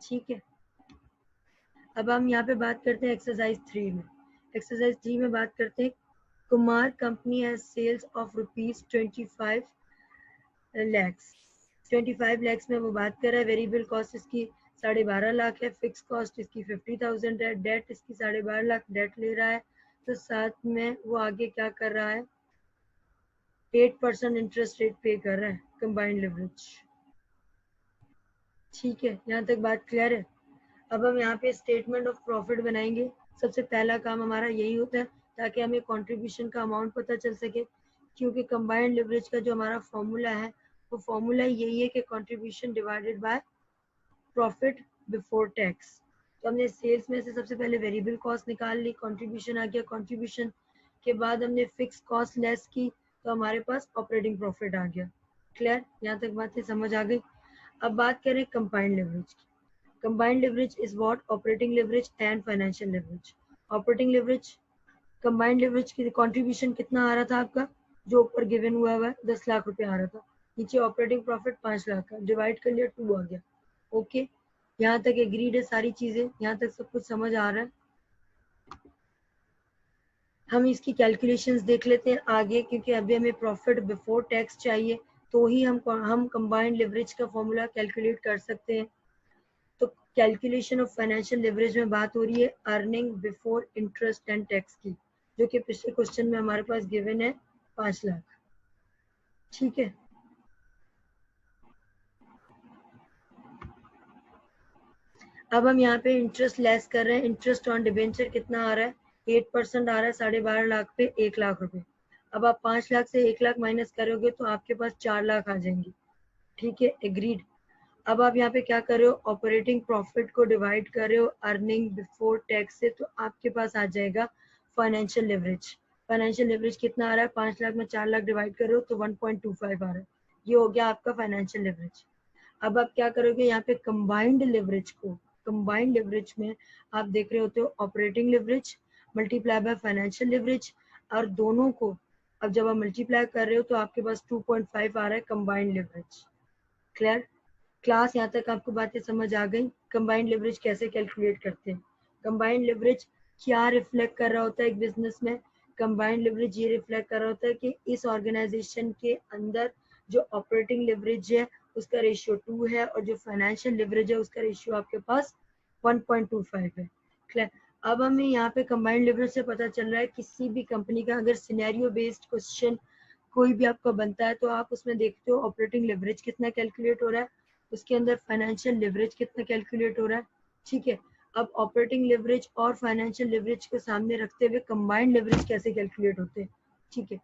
ठीक है, अब हम यहाँ पे बात करते हैं एक्सरसाइज 3 में। एक्सरसाइज 3 में बात करते हैं Kumar company has sales of rupees 25 lakhs. 25 lakhs में वो बात कर रहा है, वेरिएबल कॉस्ट इसकी 12.5 लाख है, फिक्स कॉस्ट इसकी 50,000 है, डेट इसकी 12.5 लाख डेट ले रहा है। तो साथ में वो आगे क्या कर रहा है, 8% इंटरेस्ट रेट पे कर रहा है, कंबाइंड लिवरेज। ठीक है, यहाँ तक बात क्लियर है। अब हम यहाँ पे स्टेटमेंट ऑफ प्रॉफिट बनाएंगे। सबसे पहला काम हमारा यही होता है ताकि हमें कंट्रीब्यूशन का अमाउंट पता चल सके, क्योंकि कंबाइंड लिवरेज का जो हमारा फॉर्मूला है वो फॉर्मूला यही है कि contribution divided by profit before tax. तो हमने सेल्स में से सबसे पहले वेरिएबल कॉस्ट निकाल ली, कंट्रीब्यूशन आ गया, कंट्रीब्यूशन के बाद हमने फिक्स कॉस्ट लेस की तो हमारे पास ऑपरेटिंग प्रॉफिट आ गया। क्लियर, यहाँ तक बातें समझ आ गई। अब बात करें कंबाइंड लिवरेज की। Combined leverage is what? Operating leverage and financial leverage. Operating leverage, combined leverage की contribution कितना आ रहा था आपका, जो ऊपर गिवन हुआ है 10 लाख रुपए आ रहा था, नीचे ऑपरेटिंग प्रॉफिट 5 लाख का, डिवाइड कर लिया 2 आ गया। ओके, यहाँ तक एग्रीड है सारी चीजें, यहाँ तक सब कुछ समझ आ रहा है। हम इसकी कैलकुलेशंस देख लेते हैं आगे, क्योंकि अभी हमें प्रॉफिट बिफोर टैक्स चाहिए, तो ही हम कंबाइंड लिवरेज का फॉर्मूला कैलकुलेट कर सकते हैं। तो कैलकुलेशन ऑफ फाइनेंशियल लिवरेज में बात हो रही है earning before interest and tax की, जो कि पिछले क्वेश्चन में हमारे पास गिवन है 5 लाख। ठीक है, अब हम यहाँ पे इंटरेस्ट लेस कर रहे हैं। इंटरेस्ट ऑन डिबेंचर कितना आ रहा है, 8% आ रहा है 12.5 लाख पे 1 लाख रुपए। अब आप 5 लाख से 1 लाख माइनस करोगे तो आपके पास 4 लाख आ जाएंगे। ठीक है, एग्रीड। अब आप यहाँ पे क्या कर रहे हो, ऑपरेटिंग प्रॉफिट को डिवाइड कर रहे हो अर्निंग बिफोर टैक्स से, तो आपके पास आ जाएगा फाइनेंशियल लिवरेज। फाइनेंशियल लिवरेज कितना आ रहा है, 5 लाख में 4 लाख डिवाइड कर रहे हो तो 1.25 आ रहा है। ये हो गया आपका फाइनेंशियल लिवरेज। अब आप क्या करोगे, यहाँ पे कंबाइंड लिवरेज को, कंबाइंड लिवरेज में आप देख रहे होते हो operating leverage multiply by financial leverage, और दोनों को अब जब आप मल्टीप्लाई कर रहे हो तो आपके पास 2.5 आ रहा है कंबाइंड लिवरेज। क्लियर क्लास, यहाँ तक आपको बातें समझ आ गई। कंबाइंड लिवरेज कैसे कैलकुलेट करते हैं, कंबाइंड लिवरेज क्या रिफ्लेक्ट कर रहा होता है एक बिजनेस में, कंबाइंड लिवरेज ये रिफ्लेक्ट कर रहा होता है कि इस ऑर्गेनाइजेशन के अंदर जो ऑपरेटिंग लिवरेज है उसका रेशियो 2 है और जो फाइनेंशियल लिवरेज है उसका रेशियो आपके पास 1.25 है। क्लियर, अब हमें यहाँ पे कंबाइंड लिवरेज से पता चल रहा है किसी भी कंपनी का अगर सिनेरियो बेस्ड क्वेश्चन कोई भी आपका बनता है तो आप उसमें देखते हो ऑपरेटिंग लिवरेज कितना कैलकुलेट हो रहा है, उसके अंदर फाइनेंशियल लिवरेज कितना कैलकुलेट हो रहा है। ठीक है, अब ऑपरेटिंग लिवरेज और फाइनेंशियल लिवरेज को सामने रखते हुए कंबाइंड लिवरेज कैसे कैलकुलेट होते हैं। ठीक है,